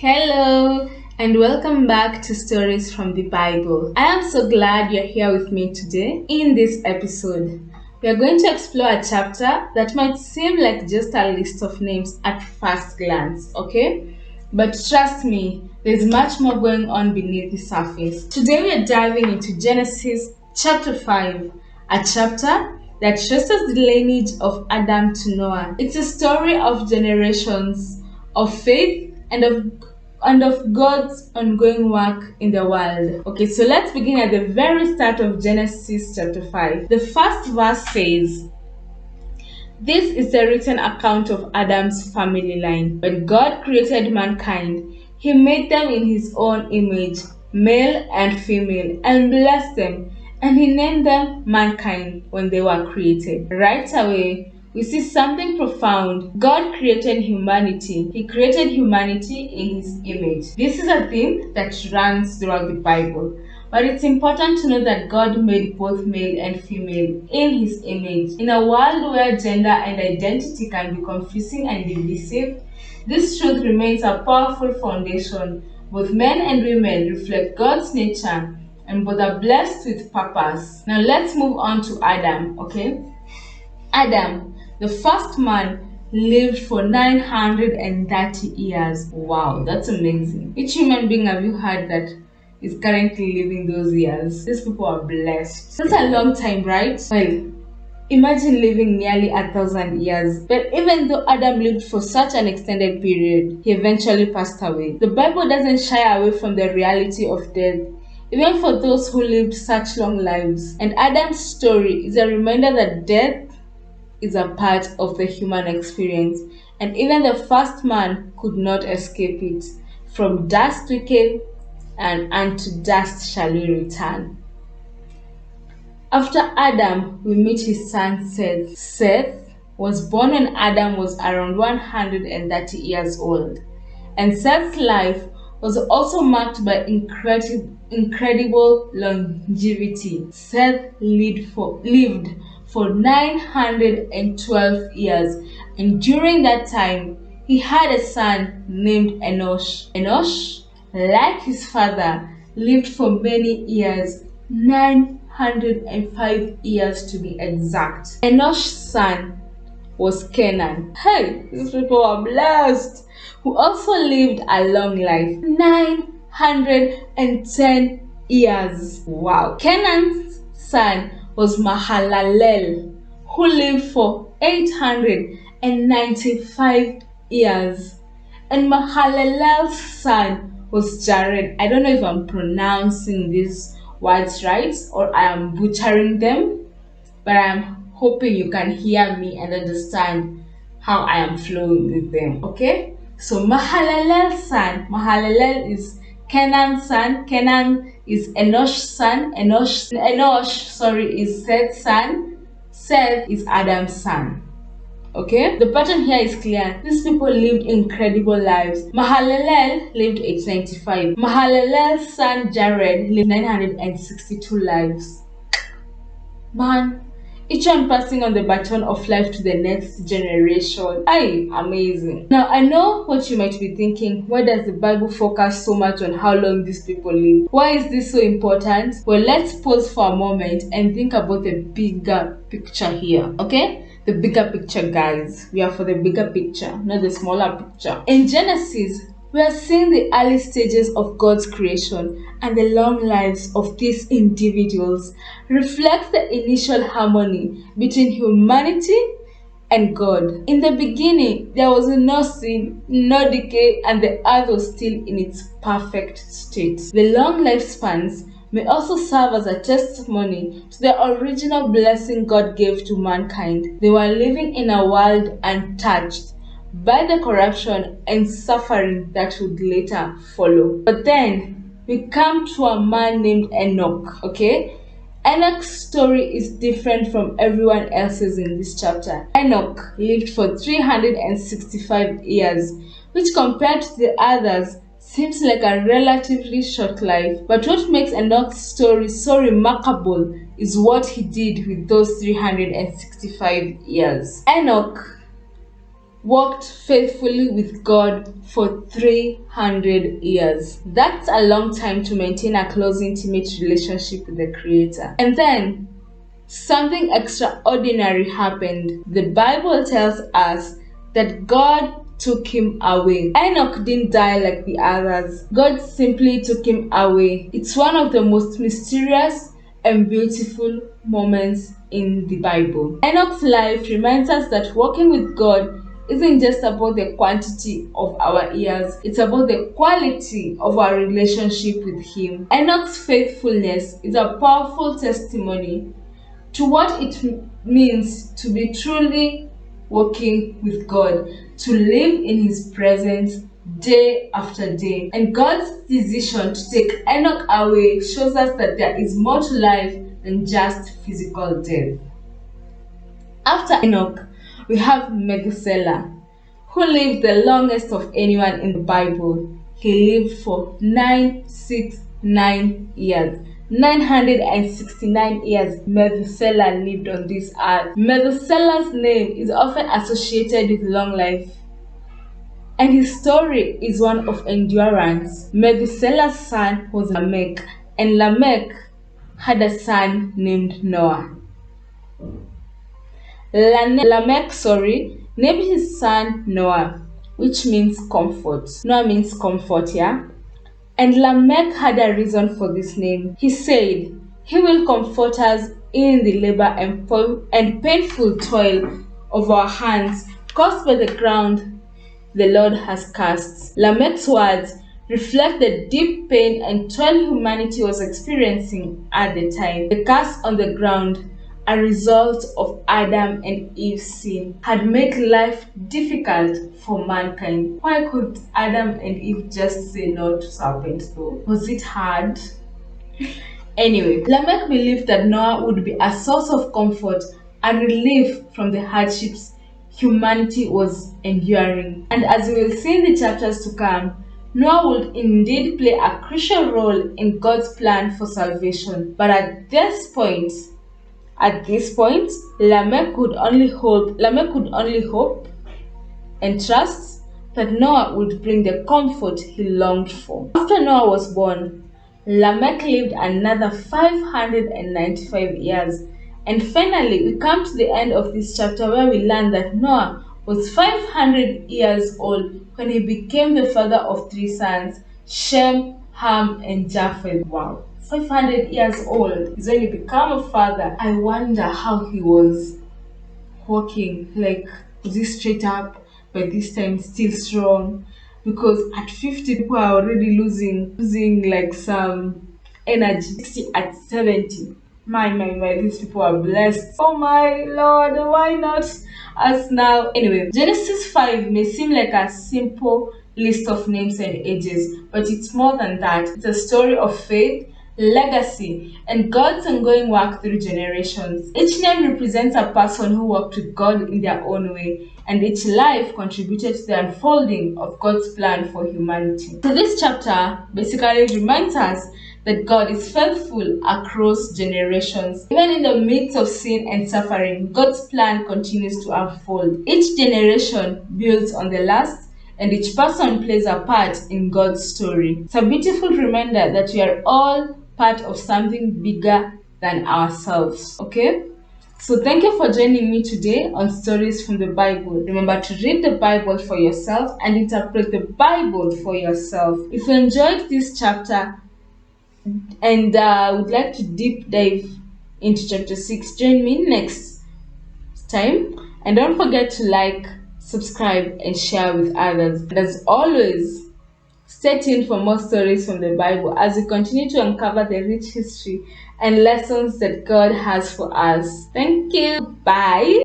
Hello and welcome back to Stories from the Bible. I am so glad you're here with me today. In this episode, we are going to explore a chapter that might seem like just a list of names at first glance, okay? But trust me, there's much more going on beneath the surface. Today we are diving into Genesis chapter 5, a chapter that traces the lineage of Adam to Noah. It's a story of generations of faith and of God's ongoing work in the world. Okay, so let's begin at the very start of Genesis chapter 5. The first verse says, "This is the written account of Adam's family line. When God created mankind, he made them in his own image, male and female, and blessed them, and he named them mankind when they were created." Right away, we see something profound. God created humanity. He created humanity in his image. This is a theme that runs throughout the Bible. But it's important to know that God made both male and female in his image. In a world where gender and identity can be confusing and divisive, this truth remains a powerful foundation. Both men and women reflect God's nature and both are blessed with purpose. Now let's move on to Adam, okay? Adam, the first man, lived for 930 years. Wow, that's amazing. Which human being have you heard that is currently living those years? These people are blessed. That's a long time, right? Well, imagine living nearly 1,000 years. But even though Adam lived for such an extended period, he eventually passed away. The Bible doesn't shy away from the reality of death, even for those who lived such long lives. And Adam's story is a reminder that death is a part of the human experience, and even the first man could not escape it. From dust we came, and unto dust shall we return. After Adam, we meet his son Seth. Seth was born when Adam was around 130 years old, and Seth's life was also marked by incredible longevity. Seth lived for 912 years, and during that time, he had a son named Enoch. Enoch, like his father, lived for many years, 905 years to be exact. Enoch's son was Canaan. Hey, these people are blessed, who also lived a long life, 910 years. Wow. Canaan's son was Mahalalel, who lived for 895 years. And Mahalalel's son was Jared. I don't know if I'm pronouncing these words right or I am butchering them, but I'm hoping you can hear me and understand how I am flowing with them, okay? So Mahalalel's son, Mahalalel is Canaan's son, Canaan is Enoch's son, Enoch is Seth's son, Seth is Adam's son. Okay, the pattern here is clear. These people lived incredible lives. Mahalalel lived 895. Mahalalel's son Jared lived 962 lives. Man, each one passing on the baton of life to the next generation. Aye, amazing. Now, I know what you might be thinking. Why does the Bible focus so much on how long these people live? Why is this so important? Well, let's pause for a moment and think about the bigger picture here, okay? The bigger picture, guys. We are for the bigger picture, not the smaller picture. In Genesis, we are seeing the early stages of God's creation, and the long lives of these individuals reflect the initial harmony between humanity and God. In the beginning, there was no sin, no decay, and the earth was still in its perfect state. The long lifespans may also serve as a testimony to the original blessing God gave to mankind. They were living in a world untouched by the corruption and suffering that would later follow. But then we come to a man named Enoch, okay? Enoch's story is different from everyone else's in this chapter. Enoch lived for 365 years, which compared to the others seems like a relatively short life. But what makes Enoch's story so remarkable is what he did with those 365 years. Enoch walked faithfully with God for 300 years. That's a long time to maintain a close, intimate relationship with the Creator. And then something extraordinary happened. The Bible tells us that God took him away. Enoch didn't die like the others. God simply took him away. It's one of the most mysterious and beautiful moments in the Bible. Enoch's life reminds us that walking with God isn't just about the quantity of our years, it's about the quality of our relationship with Him. Enoch's faithfulness is a powerful testimony to what it means to be truly walking with God, to live in His presence day after day. And God's decision to take Enoch away shows us that there is more to life than just physical death. After Enoch, we have Methuselah, who lived the longest of anyone in the Bible. He lived for 969 years. 969 years Methuselah lived on this earth. Methuselah's name is often associated with long life, and his story is one of endurance. Methuselah's son was Lamech, and Lamech had a son named Noah. Lamech named his son Noah, which means comfort. Noah means comfort, yeah? And Lamech had a reason for this name. He said, "He will comfort us in the labor and painful toil of our hands caused by the ground the Lord has cast." Lamech's words reflect the deep pain and toil humanity was experiencing at the time. The curse on the ground, a result of Adam and Eve's sin, had made life difficult for mankind. Why could Adam and Eve just say no to serpents though? Was it hard? Anyway, Lamech believed that Noah would be a source of comfort and relief from the hardships humanity was enduring. And as we will see in the chapters to come, Noah would indeed play a crucial role in God's plan for salvation. But at this point, Lamech could only hope and trust that Noah would bring the comfort he longed for. After Noah was born, Lamech lived another 595 years. And finally, we come to the end of this chapter where we learn that Noah was 500 years old when he became the father of 3 sons, Shem, Ham, and Japheth. Wow. 500 years old is when he became a father. I wonder how he was walking. Like, was he straight up, by this time still strong? Because at 50, people are already losing like some energy. 60 at 70. My, these people are blessed. Oh my Lord, why not us now? Anyway, Genesis 5 may seem like a simple list of names and ages, but it's more than that. It's a story of faith, legacy, and God's ongoing work through generations. Each name represents a person who walked with God in their own way, and each life contributed to the unfolding of God's plan for humanity. So this chapter basically reminds us that God is faithful across generations. Even in the midst of sin and suffering, God's plan continues to unfold. Each generation builds on the last, and each person plays a part in God's story. It's a beautiful reminder that we are all part of something bigger than ourselves, okay? So thank you for joining me today on Stories from the Bible. Remember to read the Bible for yourself and interpret the Bible for yourself. If you enjoyed this chapter and would like to deep dive into chapter 6, join me next time. And don't forget to like, subscribe, and share with others. And as always, stay tuned for more stories from the Bible as we continue to uncover the rich history and lessons that God has for us. Thank you. Bye.